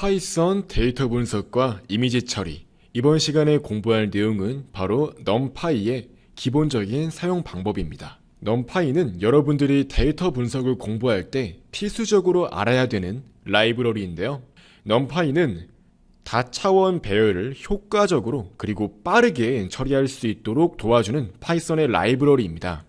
파이썬 데이터 분석과 이미지 처리. 이번 시간에 공부할 내용은 바로 numpy의 기본적인 사용 방법입니다. numpy는 여러분들이 데이터 분석을 공부할 때 필수적으로 알아야 되는 라이브러리인데요. numpy는 다차원 배열을 효과적으로 그리고 빠르게 처리할 수 있도록 도와주는 파이썬의 라이브러리입니다.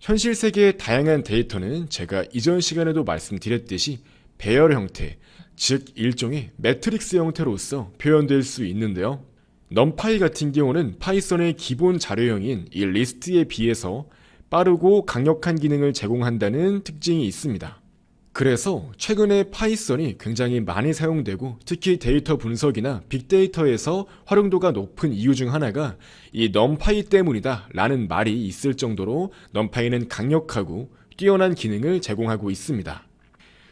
현실 세계의 다양한 데이터는 제가 이전 시간에도 말씀드렸듯이 배열 형태, 즉 일종의 매트릭스 형태로서 표현될 수 있는데요. numpy 같은 경우는 파이썬의 기본 자료형인 이 리스트에 비해서 빠르고 강력한 기능을 제공한다는 특징이 있습니다. 그래서 최근에 파이썬이 굉장히 많이 사용되고 특히 데이터 분석이나 빅데이터에서 활용도가 높은 이유 중 하나가 이 numpy 때문이다 라는 말이 있을 정도로 numpy는 강력하고 뛰어난 기능을 제공하고 있습니다.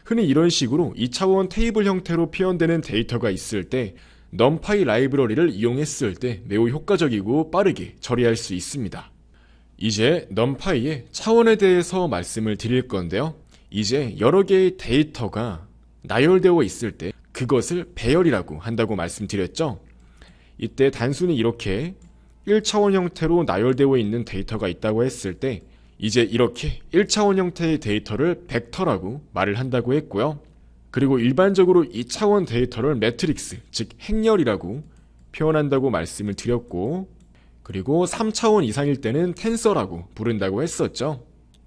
흔히 이런 식으로 2차원 테이블 형태로 표현되는 데이터가 있을 때 numpy 라이브러리를 이용했을 때 매우 효과적이고 빠르게 처리할 수 있습니다. 이제 numpy의 차원에 대해서 말씀을 드릴 건데요. 이제 여러 개의 데이터가 나열되어 있을 때 그것을 배열이라고 한다고 말씀드렸죠. 이때 단순히 이렇게 1차원 형태로 나열되어 있는 데이터가 있다고 했을 때 이제 이렇게 1차원 형태의 데이터를 벡터라고 말을 한다고 했고요. 그리고 일반적으로 2차원 데이터를 매트릭스, 즉 행렬이라고 표현한다고 말씀을 드렸고, 그리고 3차원 이상일 때는 텐서라고 부른다고 했었죠.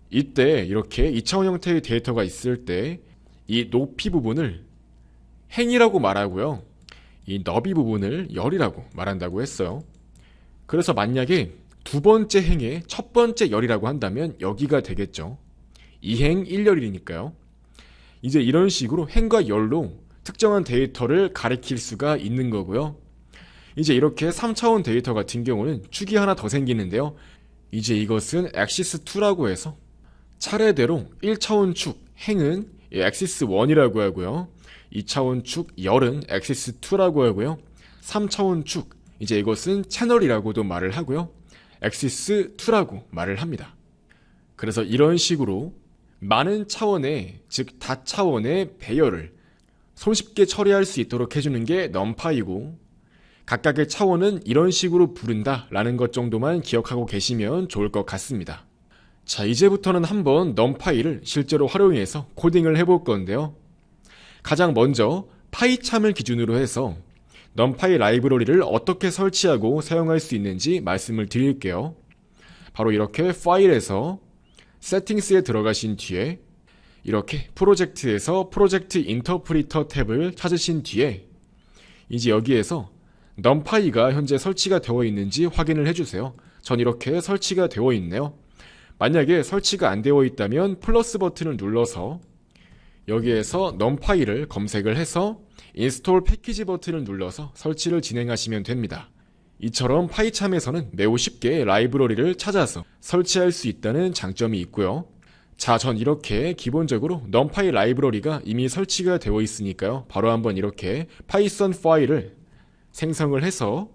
이때 이렇게 2차원 형태의 데이터가 있을 때 이 높이 부분을 행이라고 말하고요. 이 너비 부분을 열이라고 말한다고 했어요. 그래서 만약에 두 번째 행의 첫 번째 열이라고 한다면 여기가 되겠죠. 2행 1열이니까요. 이제 이런 식으로 행과 열로 특정한 데이터를 가리킬 수가 있는 거고요. 이제 이렇게 3차원 데이터 같은 경우는 축이 하나 더 생기는데요. 이제 이것은 axis2라고 해서 차례대로 1차원 축 행은 axis1이라고 하고요. 2차원 축 열은 axis2라고 하고요. 3차원 축 이제 이것은 채널이라고도 말을 하고요. axis2라고 말을 합니다. 그래서 이런 식으로 많은 차원의, 즉 다차원의 배열을 손쉽게 처리할 수 있도록 해주는 게 numpy이고 각각의 차원은 이런 식으로 부른다 라는 것 정도만 기억하고 계시면 좋을 것 같습니다. 자, 이제부터는 한번 numpy를 실제로 활용해서 코딩을 해볼 건데요. 가장 먼저 파이참을 기준으로 해서 numpy 라이브러리를 어떻게 설치하고 사용할 수 있는지 말씀을 드릴게요. 바로 이렇게 파일에서 세팅스에 들어가신 뒤에 이렇게 프로젝트에서 프로젝트 인터프리터 탭을 찾으신 뒤에 이제 여기에서 numpy가 현재 설치가 되어 있는지 확인을 해주세요. 전 이렇게 설치가 되어 있네요. 만약에 설치가 안 되어 있다면 플러스 버튼을 눌러서 여기에서 numpy를 검색을 해서 인스톨 패키지 버튼을 눌러서 설치를 진행하시면 됩니다. 이처럼 파이참에서는 매우 쉽게 라이브러리를 찾아서 설치할 수 있다는 장점이 있고요. 자, 전 이렇게 기본적으로 numpy 라이브러리가 이미 설치가 되어 있으니까요. 바로 한번 이렇게 파이썬 파일을 생성을 해서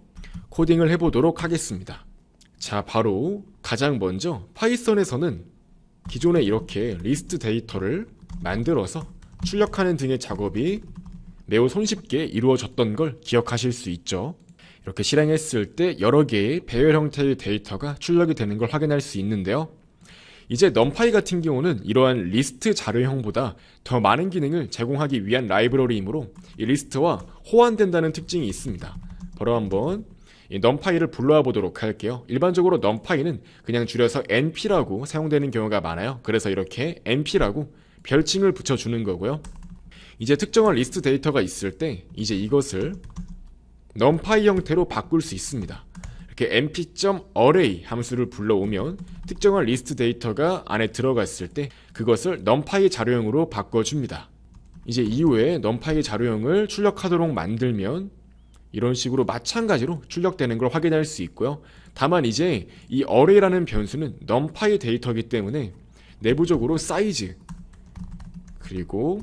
코딩을 해보도록 하겠습니다. 자, 바로 가장 먼저 파이썬에서는 기존에 이렇게 리스트 데이터를 만들어서 출력하는 등의 작업이 매우 손쉽게 이루어졌던 걸 기억하실 수 있죠. 이렇게 실행했을 때 여러 개의 배열 형태의 데이터가 출력이 되는 걸 확인할 수 있는데요. 이제 numpy 같은 경우는 이러한 리스트 자료형보다 더 많은 기능을 제공하기 위한 라이브러리이므로 이 리스트와 호환된다는 특징이 있습니다. 바로 한번 이 numpy를 불러와 보도록 할게요. 일반적으로 numpy는 그냥 줄여서 np라고 사용되는 경우가 많아요. 그래서 이렇게 np라고 별칭을 붙여주는 거고요. 이제 특정한 리스트 데이터가 있을 때 이제 이것을 numpy 형태로 바꿀 수 있습니다. 이렇게 np.array 함수를 불러오면 특정한 리스트 데이터가 안에 들어갔을 때 그것을 numpy 자료형으로 바꿔줍니다. 이제 이후에 numpy 자료형을 출력하도록 만들면 이런 식으로 마찬가지로 출력되는 걸 확인할 수 있고요. 다만 이제 이 array라는 변수는 numpy 데이터이기 때문에 내부적으로 사이즈 그리고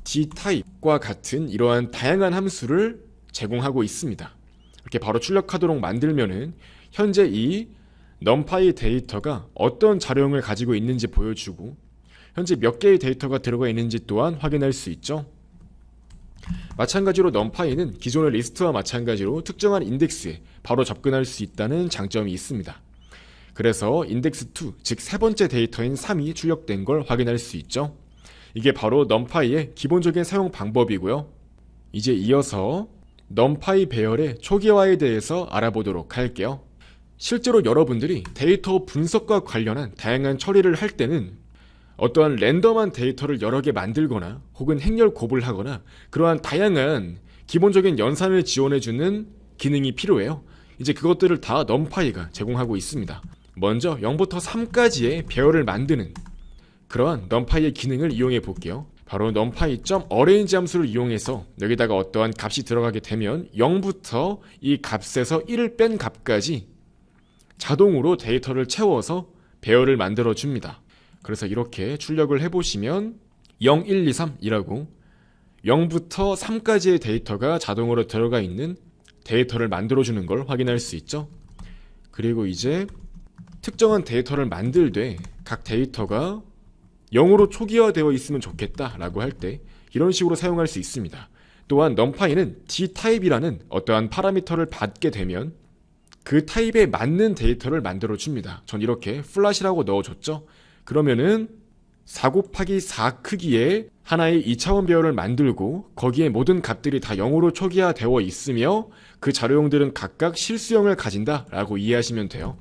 dtype과 같은 이러한 다양한 함수를 제공하고 있습니다. 이렇게 바로 출력하도록 만들면은 현재 이 numpy 데이터가 어떤 자료형을 가지고 있는지 보여주고 현재 몇 개의 데이터가 들어가 있는지 또한 확인할 수 있죠. 마찬가지로 넘파이는 기존의 리스트와 마찬가지로 특정한 인덱스에 바로 접근할 수 있다는 장점이 있습니다. 그래서 index2, 즉 세 번째 데이터인 3이 출력된 걸 확인할 수 있죠. 이게 바로 넘파이의 기본적인 사용 방법이고요. 이제 이어서 넘파이 배열의 초기화에 대해서 알아보도록 할게요. 실제로 여러분들이 데이터 분석과 관련한 다양한 처리를 할 때는 어떠한 랜덤한 데이터를 여러 개 만들거나 혹은 행렬 곱을 하거나 그러한 다양한 기본적인 연산을 지원해주는 기능이 필요해요. 이제 그것들을 다 넘파이가 제공하고 있습니다. 먼저 0부터 3까지의 배열을 만드는 그러한 넘파이의 기능을 이용해 볼게요. 바로 numpy.arrange 함수를 이용해서 여기다가 어떠한 값이 들어가게 되면 0부터 이 값에서 1을 뺀 값까지 자동으로 데이터를 채워서 배열을 만들어 줍니다. 그래서 이렇게 출력을 해보시면 0, 1, 2, 3이라고 0부터 3까지의 데이터가 자동으로 들어가 있는 데이터를 만들어주는 걸 확인할 수 있죠. 그리고 이제 특정한 데이터를 만들 때 각 데이터가 0으로 초기화되어 있으면 좋겠다 라고 할 때 이런 식으로 사용할 수 있습니다. 또한 numpy는 d타입이라는 어떠한 파라미터를 받게 되면 그 타입에 맞는 데이터를 만들어 줍니다. 전 이렇게 플랫이라고 넣어줬죠. 그러면은 4 곱하기 4 크기의 하나의 2차원 배열을 만들고 거기에 모든 값들이 다 0으로 초기화되어 있으며 그 자료형들은 각각 실수형을 가진다 라고 이해하시면 돼요.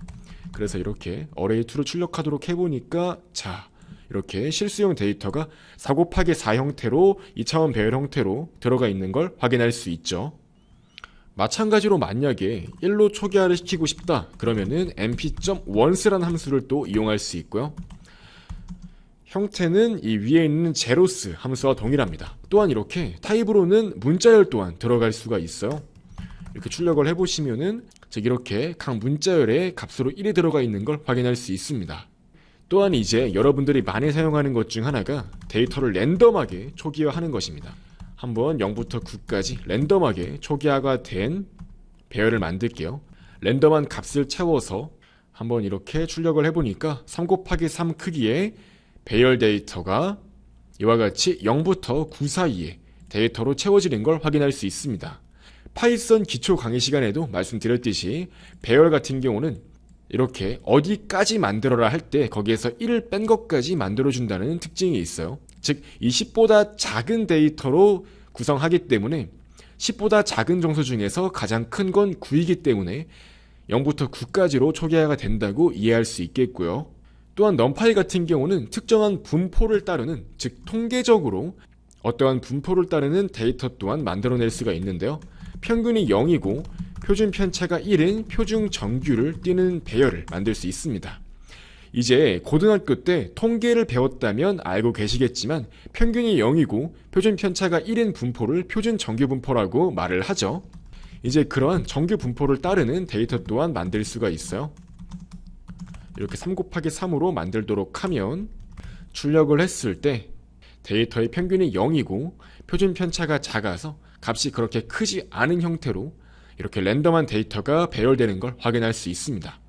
그래서 이렇게 array2를 출력하도록 해보니까 자 이렇게 실수형 데이터가 4 곱하기 4 형태로 2차원 배열 형태로 들어가 있는 걸 확인할 수 있죠. 마찬가지로 만약에 1로 초기화를 시키고 싶다 그러면은 mp.once라는 함수를 또 이용할 수 있고요. 형태는 이 위에 있는 zeros 함수와 동일합니다. 또한 이렇게 타입으로는 문자열 또한 들어갈 수가 있어요. 이렇게 출력을 해보시면은 즉 이렇게 각 문자열의 값으로 1이 들어가 있는 걸 확인할 수 있습니다. 또한 이제 여러분들이 많이 사용하는 것 중 하나가 데이터를 랜덤하게 초기화하는 것입니다. 한번 0부터 9까지 랜덤하게 초기화가 된 배열을 만들게요. 랜덤한 값을 채워서 한번 이렇게 출력을 해보니까 3 곱하기 3 크기의 배열 데이터가 이와 같이 0부터 9 사이에 데이터로 채워지는 걸 확인할 수 있습니다. 파이썬 기초 강의 시간에도 말씀드렸듯이 배열 같은 경우는 이렇게 어디까지 만들어라 할 때 거기에서 1을 뺀 것까지 만들어준다는 특징이 있어요. 즉 이 10보다 작은 데이터로 구성하기 때문에 10보다 작은 정수 중에서 가장 큰 건 9이기 때문에 0부터 9까지로 초기화가 된다고 이해할 수 있겠고요. 또한 numpy 같은 경우는 특정한 분포를 따르는 즉 통계적으로 어떠한 분포를 따르는 데이터 또한 만들어낼 수가 있는데요. 평균이 0이고 표준 편차가 1인 표준 정규를 띠는 배열을 만들 수 있습니다. 이제 고등학교 때 통계를 배웠다면 알고 계시겠지만 평균이 0이고 표준 편차가 1인 분포를 표준 정규 분포라고 말을 하죠. 이제 그러한 정규 분포를 따르는 데이터 또한 만들 수가 있어요. 이렇게 3 곱하기 3으로 만들도록 하면 출력을 했을 때 데이터의 평균이 0이고 표준 편차가 작아서 값이 그렇게 크지 않은 형태로 이렇게 랜덤한 데이터가 배열되는 걸 확인할 수 있습니다.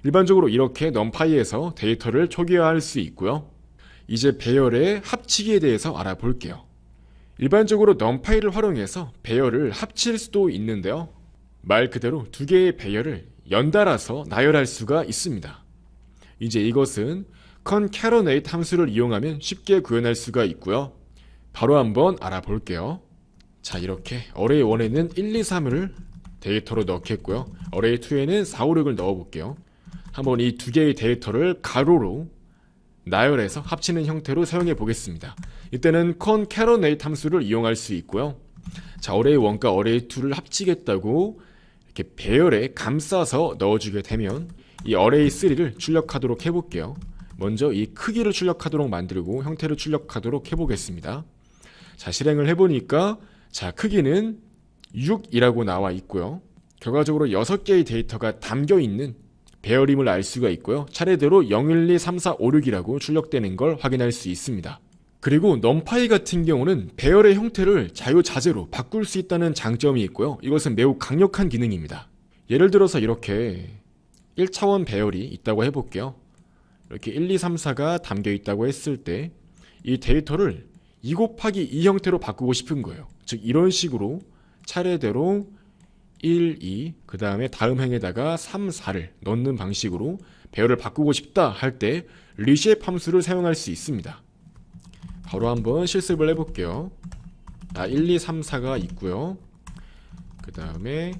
일반적으로 이렇게 numpy에서 데이터를 초기화할 수 있고요. 이제 배열의 합치기에 대해서 알아볼게요. 일반적으로 numpy를 활용해서 배열을 합칠 수도 있는데요. 말 그대로 두 개의 배열을 연달아서 나열할 수가 있습니다. 이제 이것은 concatenate 함수를 이용하면 쉽게 구현할 수가 있고요. 바로 한번 알아볼게요. 자, 이렇게 array1에는 1, 2, 3을 데이터로 넣겠고요. array2에는 4, 5, 6을 넣어볼게요. 한번 이 두 개의 데이터를 가로로 나열해서 합치는 형태로 사용해 보겠습니다. 이때는 concatenate 함수를 이용할 수 있고요. 자, array1과 array2를 합치겠다고 이렇게 배열에 감싸서 넣어주게 되면 이 array3를 출력하도록 해볼게요. 먼저 이 크기를 출력하도록 만들고 형태를 출력하도록 해보겠습니다. 자, 실행을 해보니까 자, 크기는 6이라고 나와 있고요. 결과적으로 6개의 데이터가 담겨있는 배열임을 알 수가 있고요. 차례대로 0, 1, 2, 3, 4, 5, 6이라고 출력되는 걸 확인할 수 있습니다. 그리고 numpy 같은 경우는 배열의 형태를 자유자재로 바꿀 수 있다는 장점이 있고요. 이것은 매우 강력한 기능입니다. 예를 들어서 이렇게 1차원 배열이 있다고 해볼게요. 이렇게 1, 2, 3, 4가 담겨 있다고 했을 때 이 데이터를 2 곱하기 2 형태로 바꾸고 싶은 거예요. 즉 이런 식으로 차례대로 1, 2, 그 다음에 다음 행에다가 3, 4를 넣는 방식으로 배열을 바꾸고 싶다 할 때 reshape 함수를 사용할 수 있습니다. 바로 한번 실습을 해볼게요. 1, 2, 3, 4가 있고요. 그 다음에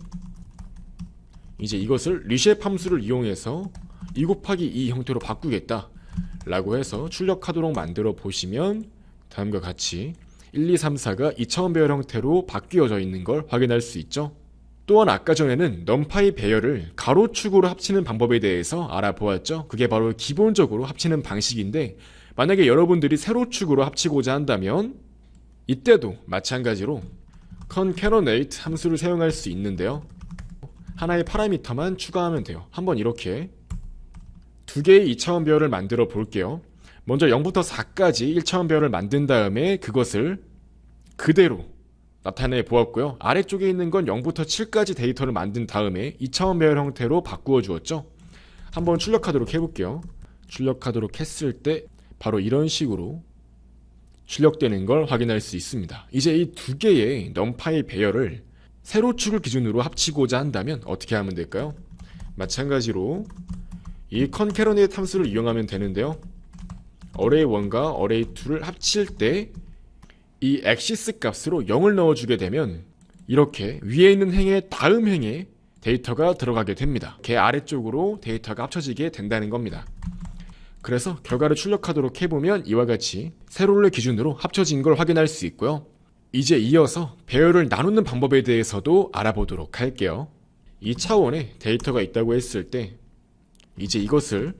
이제 이것을 reshape 함수를 이용해서 2 곱하기 2 형태로 바꾸겠다 라고 해서 출력하도록 만들어 보시면 다음과 같이 1, 2, 3, 4가 2차원 배열 형태로 바뀌어져 있는 걸 확인할 수 있죠. 또한 아까 전에는 numPy 배열을 가로축으로 합치는 방법에 대해서 알아보았죠. 그게 바로 기본적으로 합치는 방식인데, 만약에 여러분들이 세로축으로 합치고자 한다면 이때도 마찬가지로 concatenate 함수를 사용할 수 있는데요. 하나의 파라미터만 추가하면 돼요. 한번 이렇게 두 개의 2차원 배열을 만들어 볼게요. 먼저 0부터 4까지 1차원 배열을 만든 다음에 그것을 그대로 나타내 보았고요. 아래쪽에 있는 건 0부터 7까지 데이터를 만든 다음에 2차원 배열 형태로 바꾸어 주었죠. 한번 출력하도록 해볼게요. 출력하도록 했을 때 바로 이런 식으로 출력되는 걸 확인할 수 있습니다. 이제 이 두 개의 numPy 배열을 세로축을 기준으로 합치고자 한다면 어떻게 하면 될까요? 마찬가지로 이 concatenate 함수를 이용하면 되는데요. array1과 array2를 합칠 때 이 axis 값으로 0을 넣어주게 되면 이렇게 위에 있는 행의 다음 행에 데이터가 들어가게 됩니다. 걔 아래쪽으로 데이터가 합쳐지게 된다는 겁니다. 그래서 결과를 출력하도록 해보면 이와 같이 세로를 기준으로 합쳐진 걸 확인할 수 있고요. 이제 이어서 배열을 나누는 방법에 대해서도 알아보도록 할게요. 이 차원에 데이터가 있다고 했을 때 이제 이것을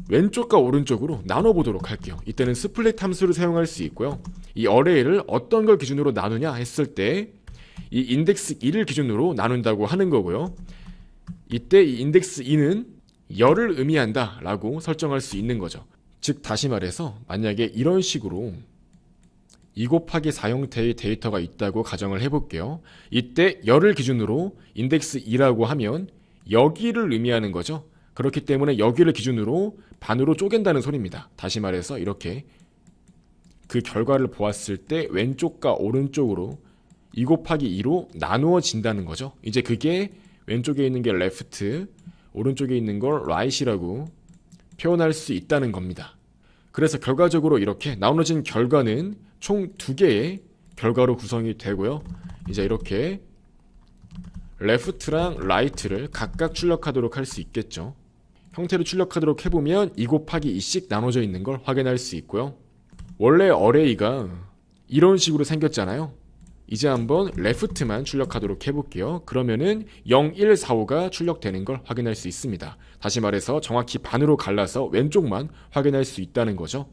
왼쪽과 오른쪽으로 나눠보도록 할게요. 이때는 스플릿 함수를 사용할 수 있고요. 이 어레이를 어떤 걸 기준으로 나누냐 했을 때 이 인덱스 2를 기준으로 나눈다고 하는 거고요. 이때 이 인덱스 2는 열을 의미한다 라고 설정할 수 있는 거죠. 즉 다시 말해서 만약에 이런 식으로 2 곱하기 4 형태의 데이터가 있다고 가정을 해볼게요. 이때 열을 기준으로 인덱스 2라고 하면 여기를 의미하는 거죠. 그렇기 때문에 여기를 기준으로 반으로 쪼갠다는 소리입니다. 다시 말해서 이렇게 그 결과를 보았을 때 왼쪽과 오른쪽으로 2 곱하기 2로 나누어진다는 거죠. 이제 그게 왼쪽에 있는 게 left, 오른쪽에 있는 걸 right이라고 표현할 수 있다는 겁니다. 그래서 결과적으로 이렇게 나눠진 결과는 총 2개의 결과로 구성이 되고요. 이제 이렇게 left랑 right를 각각 출력하도록 할 수 있겠죠. 형태를 출력하도록 해보면 2 곱하기 2씩 나눠져 있는 걸 확인할 수 있고요. 원래 어레이가 이런 식으로 생겼잖아요. 이제 한번 left만 출력하도록 해볼게요. 그러면은 0, 1, 4, 5가 출력되는 걸 확인할 수 있습니다. 다시 말해서 정확히 반으로 갈라서 왼쪽만 확인할 수 있다는 거죠.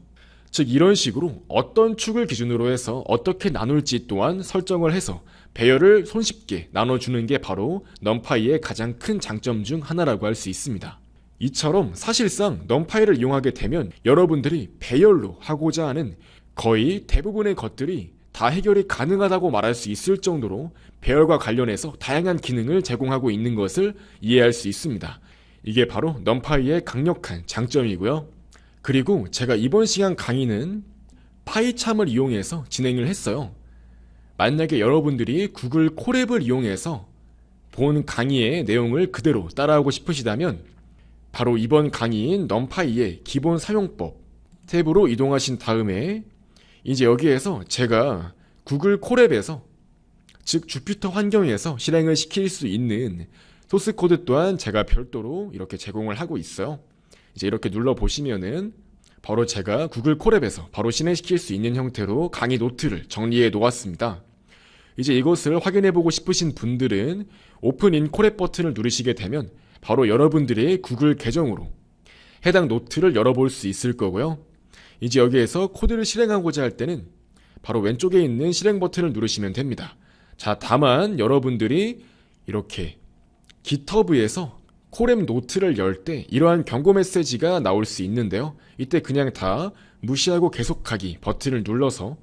즉 이런 식으로 어떤 축을 기준으로 해서 어떻게 나눌지 또한 설정을 해서 배열을 손쉽게 나눠주는 게 바로 numPy의 가장 큰 장점 중 하나라고 할 수 있습니다. 이처럼 사실상 numPy를 이용하게 되면 여러분들이 배열로 하고자 하는 거의 대부분의 것들이 다 해결이 가능하다고 말할 수 있을 정도로 배열과 관련해서 다양한 기능을 제공하고 있는 것을 이해할 수 있습니다. 이게 바로 numPy의 강력한 장점이고요. 그리고 제가 이번 시간 강의는 파이참을 이용해서 진행을 했어요. 만약에 여러분들이 구글 콜앱을 이용해서 본 강의의 내용을 그대로 따라하고 싶으시다면 바로 이번 강의인 numPy의 기본 사용법 탭으로 이동하신 다음에 이제 여기에서 제가 구글 콜앱에서 즉 주피터 환경에서 실행을 시킬 수 있는 소스 코드 또한 제가 별도로 이렇게 제공을 하고 있어요. 이제 이렇게 눌러보시면은 바로 제가 구글 콜앱에서 바로 실행시킬 수 있는 형태로 강의 노트를 정리해 놓았습니다. 이제 이것을 확인해보고 싶으신 분들은 오픈 인 콜앱 버튼을 누르시게 되면 바로 여러분들의 구글 계정으로 해당 노트를 열어볼 수 있을 거고요. 이제 여기에서 코드를 실행하고자 할 때는 바로 왼쪽에 있는 실행 버튼을 누르시면 됩니다. 자, 다만 여러분들이 이렇게 GitHub에서 콜앱 노트를 열 때 이러한 경고 메시지가 나올 수 있는데요. 이때 그냥 다 무시하고 계속하기 버튼을 눌러서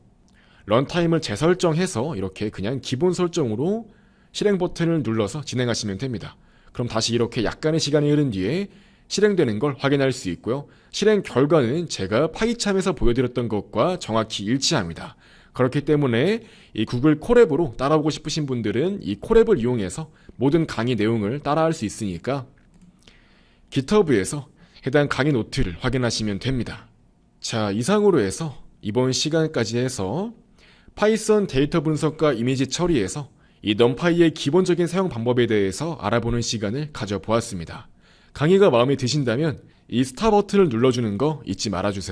런타임을 재설정해서 이렇게 그냥 기본 설정으로 실행 버튼을 눌러서 진행하시면 됩니다. 그럼 다시 이렇게 약간의 시간이 흐른 뒤에 실행되는 걸 확인할 수 있고요. 실행 결과는 제가 파이참에서 보여드렸던 것과 정확히 일치합니다. 그렇기 때문에 이 구글 콜앱으로 따라오고 싶으신 분들은 이 콜앱을 이용해서 모든 강의 내용을 따라할 수 있으니까 GitHub에서 해당 강의 노트를 확인하시면 됩니다. 자, 이상으로 해서 이번 시간까지 해서 파이썬 데이터 분석과 이미지 처리에서 이 넘파이의 기본적인 사용 방법에 대해서 알아보는 시간을 가져보았습니다. 강의가 마음에 드신다면 이 스타 버튼을 눌러주는 거 잊지 말아주세요.